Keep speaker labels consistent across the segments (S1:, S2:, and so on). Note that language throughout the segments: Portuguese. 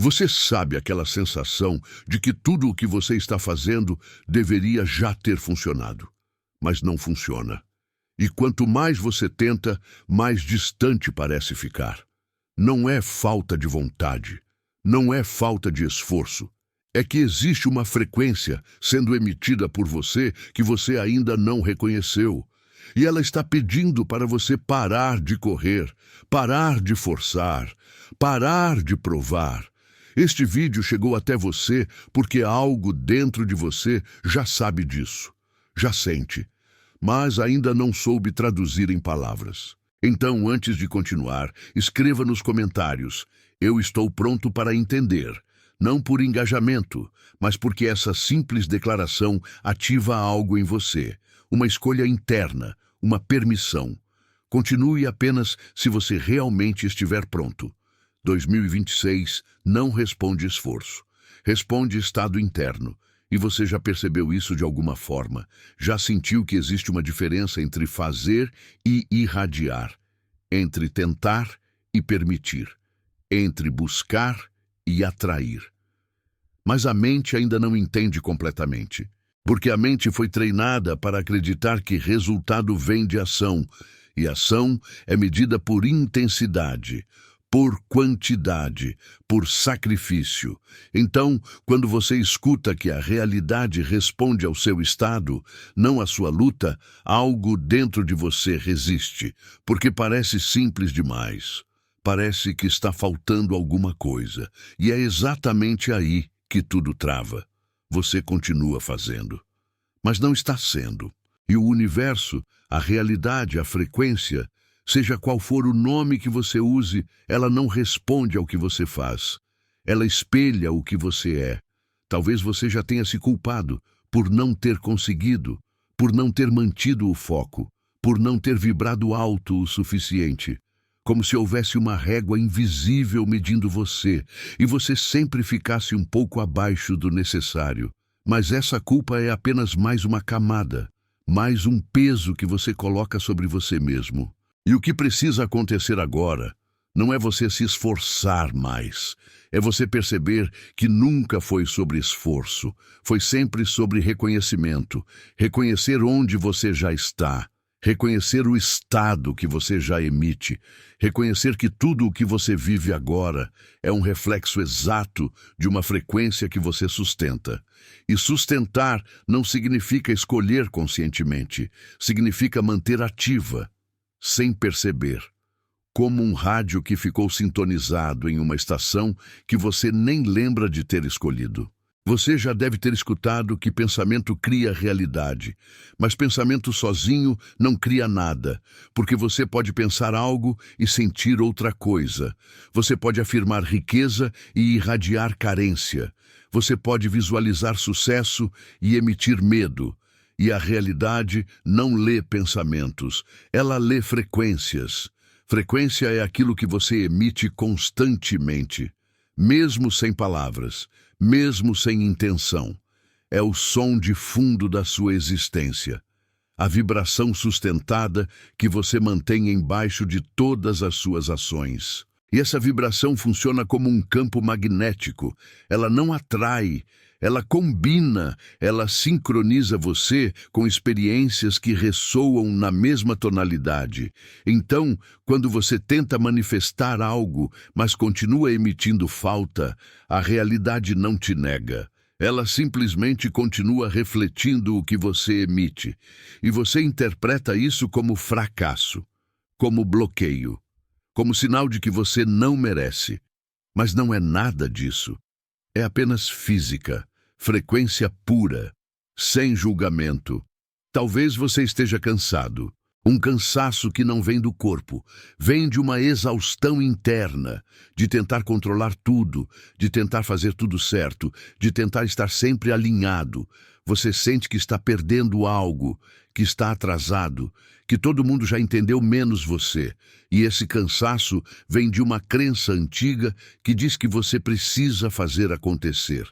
S1: Você sabe aquela sensação de que tudo o que você está fazendo deveria já ter funcionado, mas não funciona. E quanto mais você tenta, mais distante parece ficar. Não é falta de vontade, não é falta de esforço. É que existe uma frequência sendo emitida por você que você ainda não reconheceu. E ela está pedindo para você parar de correr, parar de forçar, parar de provar. Este vídeo chegou até você porque algo dentro de você já sabe disso, já sente, mas ainda não soube traduzir em palavras. Então, antes de continuar, escreva nos comentários: eu estou pronto para entender. Não por engajamento, mas porque essa simples declaração ativa algo em você, uma escolha interna, uma permissão. Continue apenas se você realmente estiver pronto. 2026 não responde esforço, responde estado interno. E você já percebeu isso de alguma forma? Já sentiu que existe uma diferença entre fazer e irradiar, entre tentar e permitir, entre buscar e atrair? Mas a mente ainda não entende completamente, porque a mente foi treinada para acreditar que resultado vem de ação, e ação é medida por intensidade, por quantidade, por sacrifício. Então, quando você escuta que a realidade responde ao seu estado, não à sua luta, algo dentro de você resiste, porque parece simples demais. Parece que está faltando alguma coisa, e é exatamente aí que tudo trava. Você continua fazendo, mas não está sendo. E o universo, a realidade, a frequência, seja qual for o nome que você use, ela não responde ao que você faz. Ela espelha o que você é. Talvez você já tenha se culpado por não ter conseguido, por não ter mantido o foco, por não ter vibrado alto o suficiente. Como se houvesse uma régua invisível medindo você, e você sempre ficasse um pouco abaixo do necessário. Mas essa culpa é apenas mais uma camada, mais um peso que você coloca sobre você mesmo. E o que precisa acontecer agora não é você se esforçar mais, é você perceber que nunca foi sobre esforço, foi sempre sobre reconhecimento, reconhecer onde você já está, reconhecer o estado que você já emite, reconhecer que tudo o que você vive agora é um reflexo exato de uma frequência que você sustenta. E sustentar não significa escolher conscientemente, significa manter ativa, sem perceber, como um rádio que ficou sintonizado em uma estação que você nem lembra de ter escolhido. Você já deve ter escutado que pensamento cria realidade, mas pensamento sozinho não cria nada, porque você pode pensar algo e sentir outra coisa. Você pode afirmar riqueza e irradiar carência. Você pode visualizar sucesso e emitir medo. E a realidade não lê pensamentos, ela lê frequências. Frequência é aquilo que você emite constantemente, mesmo sem palavras, mesmo sem intenção. É o som de fundo da sua existência, a vibração sustentada que você mantém embaixo de todas as suas ações. E essa vibração funciona como um campo magnético. Ela não atrai, ela combina, ela sincroniza você com experiências que ressoam na mesma tonalidade. Então, quando você tenta manifestar algo, mas continua emitindo falta, a realidade não te nega. Ela simplesmente continua refletindo o que você emite. E você interpreta isso como fracasso, como bloqueio, como sinal de que você não merece. Mas não é nada disso. É apenas física, frequência pura, sem julgamento. Talvez você esteja cansado. Um cansaço que não vem do corpo, vem de uma exaustão interna, de tentar controlar tudo, de tentar fazer tudo certo, de tentar estar sempre alinhado. Você sente que está perdendo algo, que está atrasado, que todo mundo já entendeu menos você. E esse cansaço vem de uma crença antiga que diz que você precisa fazer acontecer,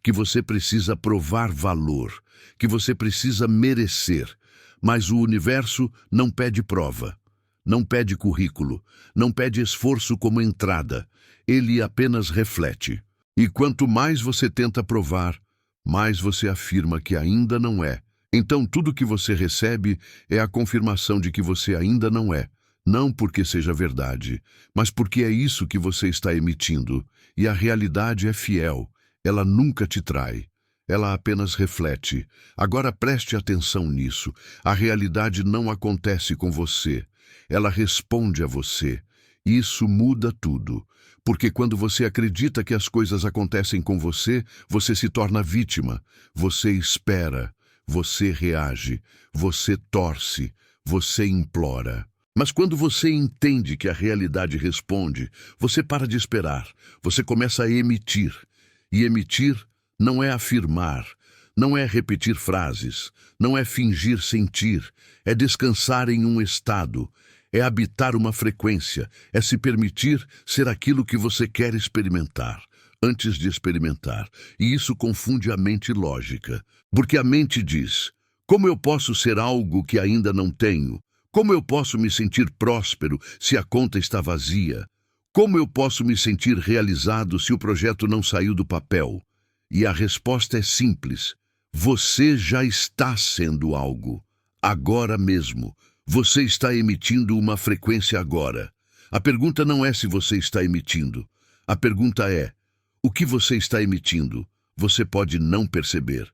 S1: que você precisa provar valor, que você precisa merecer. Mas o universo não pede prova, não pede currículo, não pede esforço como entrada. Ele apenas reflete. E quanto mais você tenta provar, mais você afirma que ainda não é. Então tudo que você recebe é a confirmação de que você ainda não é. Não porque seja verdade, mas porque é isso que você está emitindo. E a realidade é fiel. Ela nunca te trai. Ela apenas reflete. Agora preste atenção nisso. A realidade não acontece com você. Ela responde a você. Isso muda tudo. Porque quando você acredita que as coisas acontecem com você, você se torna vítima. Você espera. Você reage. Você torce. Você implora. Mas quando você entende que a realidade responde, você para de esperar. Você começa a emitir. E emitir não é afirmar, não é repetir frases, não é fingir sentir, é descansar em um estado, é habitar uma frequência, é se permitir ser aquilo que você quer experimentar, antes de experimentar. E isso confunde a mente lógica, porque a mente diz: como eu posso ser algo que ainda não tenho? Como eu posso me sentir próspero se a conta está vazia? Como eu posso me sentir realizado se o projeto não saiu do papel? E a resposta é simples. Você já está sendo algo. Agora mesmo. Você está emitindo uma frequência agora. A pergunta não é se você está emitindo. A pergunta é: o que você está emitindo? Você pode não perceber.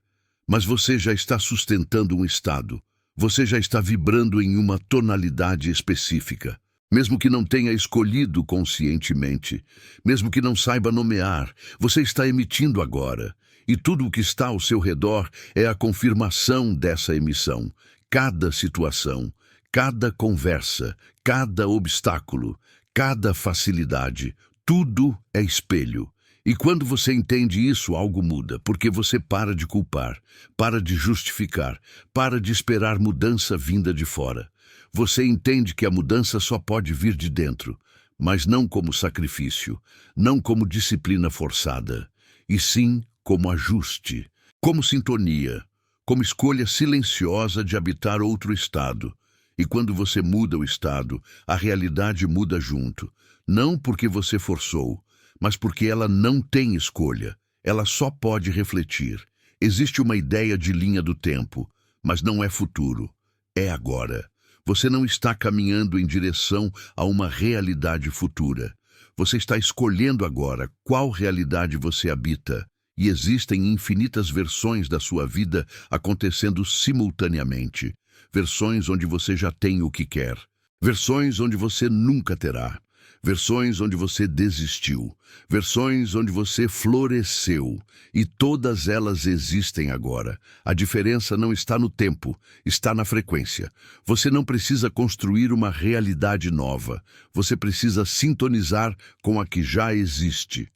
S1: Mas você já está sustentando um estado. Você já está vibrando em uma tonalidade específica. Mesmo que não tenha escolhido conscientemente, mesmo que não saiba nomear, você está emitindo agora. E tudo o que está ao seu redor é a confirmação dessa emissão. Cada situação, cada conversa, cada obstáculo, cada facilidade, tudo é espelho. E quando você entende isso, algo muda, porque você para de culpar, para de justificar, para de esperar mudança vinda de fora. Você entende que a mudança só pode vir de dentro, mas não como sacrifício, não como disciplina forçada, e sim como ajuste, como sintonia, como escolha silenciosa de habitar outro estado. E quando você muda o estado, a realidade muda junto, não porque você forçou, mas porque ela não tem escolha, ela só pode refletir. Existe uma ideia de linha do tempo, mas não é futuro, é agora. Você não está caminhando em direção a uma realidade futura. Você está escolhendo agora qual realidade você habita. E existem infinitas versões da sua vida acontecendo simultaneamente. Versões onde você já tem o que quer. Versões onde você nunca terá. Versões onde você desistiu. Versões onde você floresceu. E todas elas existem agora. A diferença não está no tempo, está na frequência. Você não precisa construir uma realidade nova. Você precisa sintonizar com a que já existe.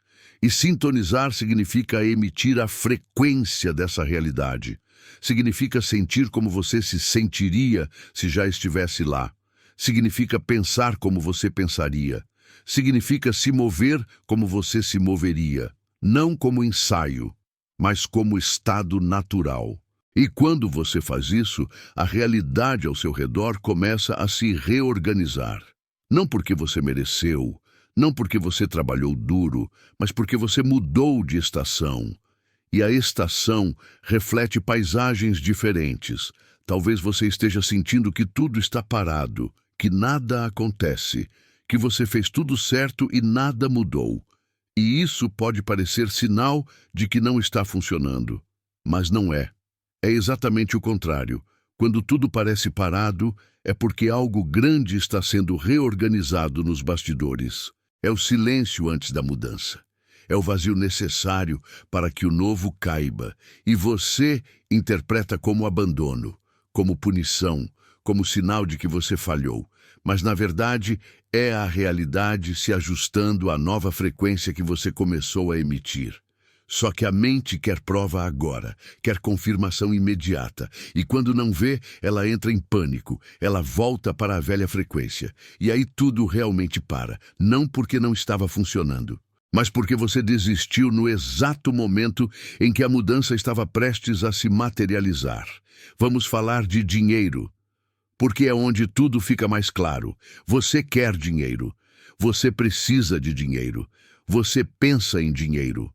S1: E sintonizar significa emitir a frequência dessa realidade. Significa sentir como você se sentiria se já estivesse lá. Significa pensar como você pensaria. Significa se mover como você se moveria. Não como ensaio, mas como estado natural. E quando você faz isso, a realidade ao seu redor começa a se reorganizar. Não porque você mereceu, não porque você trabalhou duro, mas porque você mudou de estação. E a estação reflete paisagens diferentes. Talvez você esteja sentindo que tudo está parado, que nada acontece, que você fez tudo certo e nada mudou. E isso pode parecer sinal de que não está funcionando, mas não é. É exatamente o contrário. Quando tudo parece parado, é porque algo grande está sendo reorganizado nos bastidores. É o silêncio antes da mudança. É o vazio necessário para que o novo caiba. E você interpreta como abandono, como punição, como sinal de que você falhou. Mas, na verdade, é a realidade se ajustando à nova frequência que você começou a emitir. Só que a mente quer prova agora, quer confirmação imediata. E quando não vê, ela entra em pânico. Ela volta para a velha frequência. E aí tudo realmente para. Não porque não estava funcionando, mas porque você desistiu no exato momento em que a mudança estava prestes a se materializar. Vamos falar de dinheiro, porque é onde tudo fica mais claro. Você quer dinheiro. Você precisa de dinheiro. Você pensa em dinheiro.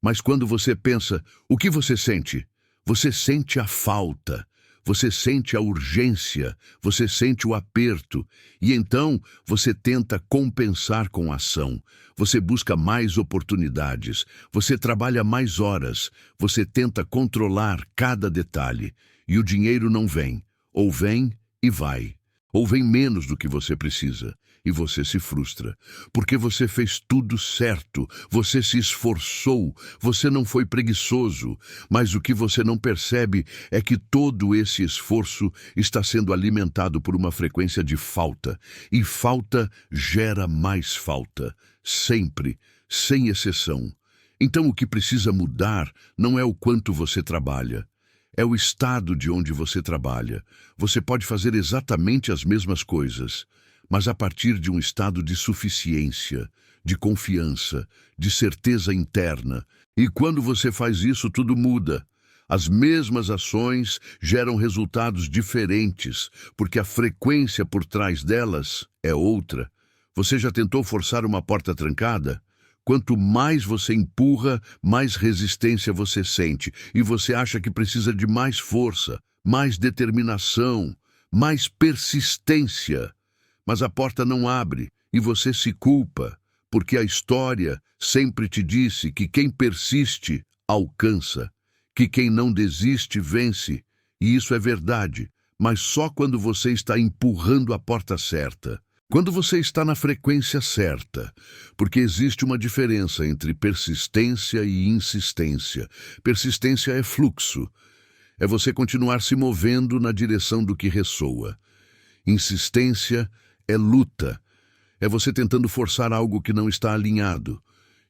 S1: Mas quando você pensa, o que você sente? Você sente a falta, você sente a urgência, você sente o aperto, e então você tenta compensar com ação. Você busca mais oportunidades, você trabalha mais horas, você tenta controlar cada detalhe, e o dinheiro não vem, ou vem e vai, ou vem menos do que você precisa. E você se frustra, porque você fez tudo certo, você se esforçou, você não foi preguiçoso, mas o que você não percebe é que todo esse esforço está sendo alimentado por uma frequência de falta, e falta gera mais falta, sempre, sem exceção. Então o que precisa mudar não é o quanto você trabalha, é o estado de onde você trabalha. Você pode fazer exatamente as mesmas coisas, mas a partir de um estado de suficiência, de confiança, de certeza interna. E quando você faz isso, tudo muda. As mesmas ações geram resultados diferentes, porque a frequência por trás delas é outra. Você já tentou forçar uma porta trancada? Quanto mais você empurra, mais resistência você sente, e você acha que precisa de mais força, mais determinação, mais persistência. Mas a porta não abre e você se culpa, porque a história sempre te disse que quem persiste alcança, que quem não desiste vence. E isso é verdade, mas só quando você está empurrando a porta certa. Quando você está na frequência certa, porque existe uma diferença entre persistência e insistência. Persistência é fluxo, é você continuar se movendo na direção do que ressoa. Insistência é luta, é você tentando forçar algo que não está alinhado.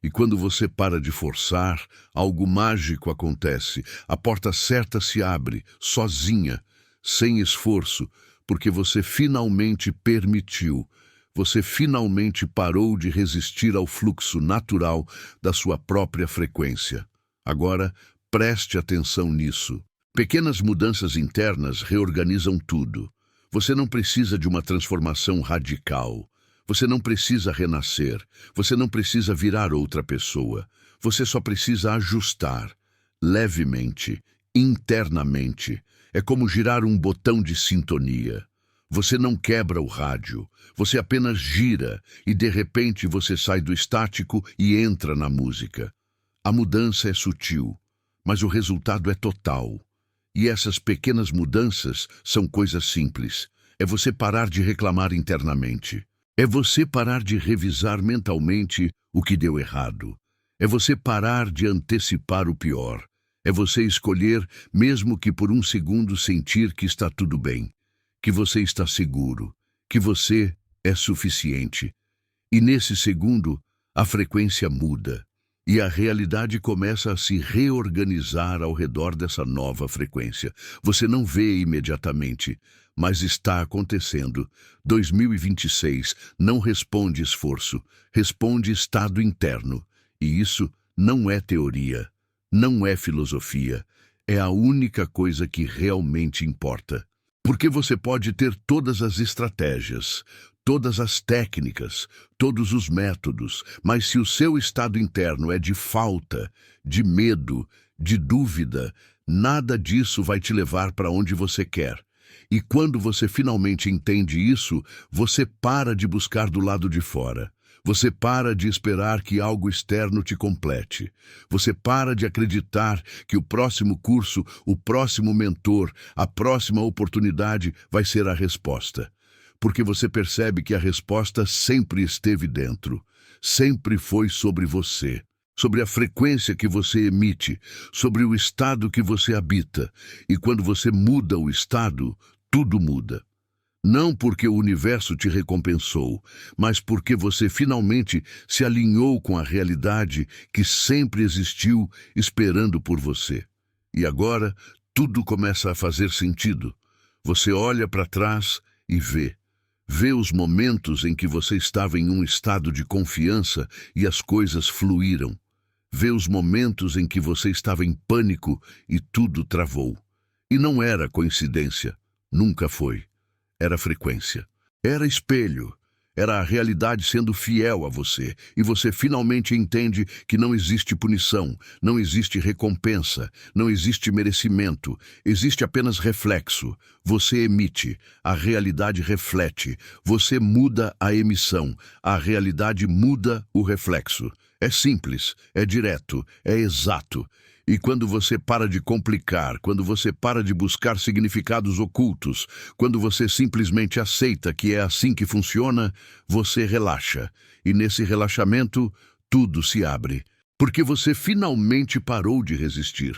S1: E quando você para de forçar, algo mágico acontece. A porta certa se abre, sozinha, sem esforço, porque você finalmente permitiu. Você finalmente parou de resistir ao fluxo natural da sua própria frequência. Agora, preste atenção nisso. Pequenas mudanças internas reorganizam tudo. Você não precisa de uma transformação radical. Você não precisa renascer. Você não precisa virar outra pessoa. Você só precisa ajustar, levemente, internamente. É como girar um botão de sintonia. Você não quebra o rádio. Você apenas gira e, de repente, você sai do estático e entra na música. A mudança é sutil, mas o resultado é total. E essas pequenas mudanças são coisas simples. É você parar de reclamar internamente. É você parar de revisar mentalmente o que deu errado. É você parar de antecipar o pior. É você escolher, mesmo que por um segundo, sentir que está tudo bem, que você está seguro, que você é suficiente. E nesse segundo, a frequência muda. E a realidade começa a se reorganizar ao redor dessa nova frequência. Você não vê imediatamente, mas está acontecendo. 2026 não responde esforço, responde estado interno. E isso não é teoria, não é filosofia. É a única coisa que realmente importa. Porque você pode ter todas as estratégias, todas as técnicas, todos os métodos, mas se o seu estado interno é de falta, de medo, de dúvida, nada disso vai te levar para onde você quer. E quando você finalmente entende isso, você para de buscar do lado de fora. Você para de esperar que algo externo te complete. Você para de acreditar que o próximo curso, o próximo mentor, a próxima oportunidade vai ser a resposta. Porque você percebe que a resposta sempre esteve dentro, sempre foi sobre você, sobre a frequência que você emite, sobre o estado que você habita. E quando você muda o estado, tudo muda. Não porque o universo te recompensou, mas porque você finalmente se alinhou com a realidade que sempre existiu esperando por você. E agora, tudo começa a fazer sentido. Você olha para trás e vê. Vê os momentos em que você estava em um estado de confiança e as coisas fluíram. Vê os momentos em que você estava em pânico e tudo travou. E não era coincidência, nunca foi. Era frequência. Era espelho. era a realidade sendo fiel a você, e você finalmente entende que não existe punição, não existe recompensa, não existe merecimento, existe apenas reflexo. Você emite, a realidade reflete, você muda a emissão, a realidade muda o reflexo. É simples, é direto, é exato. E quando você para de complicar, quando você para de buscar significados ocultos, quando você simplesmente aceita que é assim que funciona, você relaxa. E nesse relaxamento, tudo se abre. Porque você finalmente parou de resistir.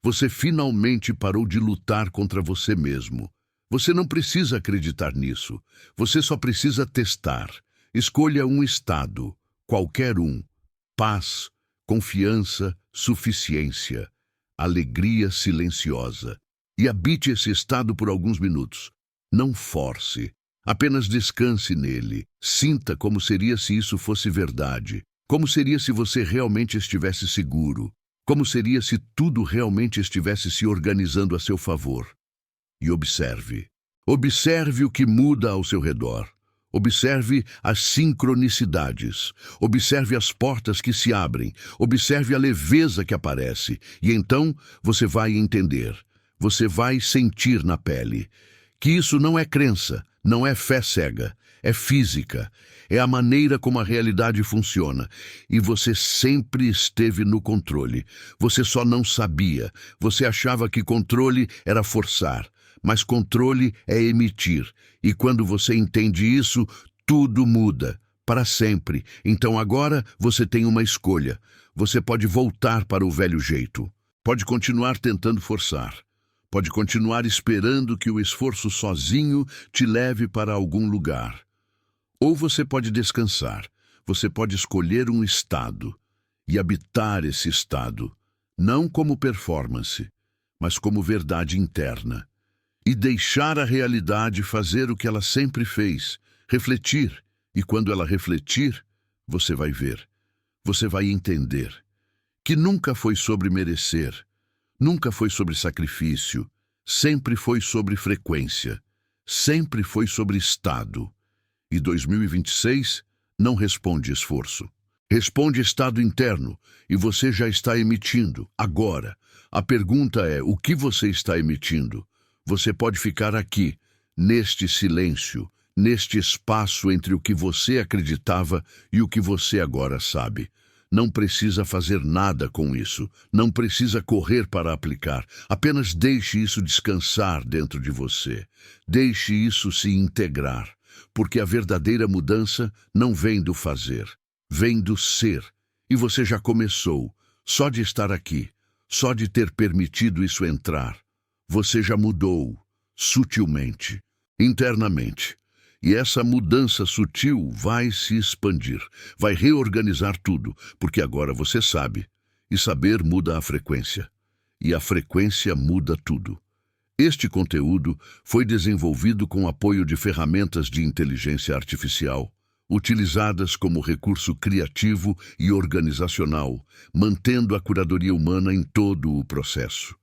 S1: Você finalmente parou de lutar contra você mesmo. Você não precisa acreditar nisso. Você só precisa testar. Escolha um estado, qualquer um. Paz, confiança, suficiência, alegria silenciosa. E habite esse estado por alguns minutos. Não force. Apenas descanse nele. Sinta como seria se isso fosse verdade. Como seria se você realmente estivesse seguro. Como seria se tudo realmente estivesse se organizando a seu favor. E observe. Observe o que muda ao seu redor. Observe as sincronicidades. Observe as portas que se abrem. Observe a leveza que aparece. E então você vai entender. Você vai sentir na pele que isso não é crença, não é fé cega, é física. É a maneira como a realidade funciona. E você sempre esteve no controle. Você só não sabia. Você achava que controle era forçar. Mas controle é emitir. E quando você entende isso, tudo muda. Para sempre. Então agora você tem uma escolha. Você pode voltar para o velho jeito. Pode continuar tentando forçar. Pode continuar esperando que o esforço sozinho te leve para algum lugar. Ou você pode descansar. Você pode escolher um estado e habitar esse estado, não como performance, mas como verdade interna. E deixar a realidade fazer o que ela sempre fez, refletir. E quando ela refletir, você vai ver, você vai entender que nunca foi sobre merecer, nunca foi sobre sacrifício, sempre foi sobre frequência, sempre foi sobre estado. E 2026 não responde esforço. Responde estado interno, e você já está emitindo. Agora, a pergunta é, o que você está emitindo? Você pode ficar aqui, neste silêncio, neste espaço entre o que você acreditava e o que você agora sabe. Não precisa fazer nada com isso. Não precisa correr para aplicar. Apenas deixe isso descansar dentro de você. Deixe isso se integrar. Porque a verdadeira mudança não vem do fazer, vem do ser. E você já começou, só de estar aqui, só de ter permitido isso entrar. Você já mudou, sutilmente, internamente. E essa mudança sutil vai se expandir, vai reorganizar tudo, porque agora você sabe, e saber muda a frequência. E a frequência muda tudo. Este conteúdo foi desenvolvido com apoio de ferramentas de inteligência artificial, utilizadas como recurso criativo e organizacional, mantendo a curadoria humana em todo o processo.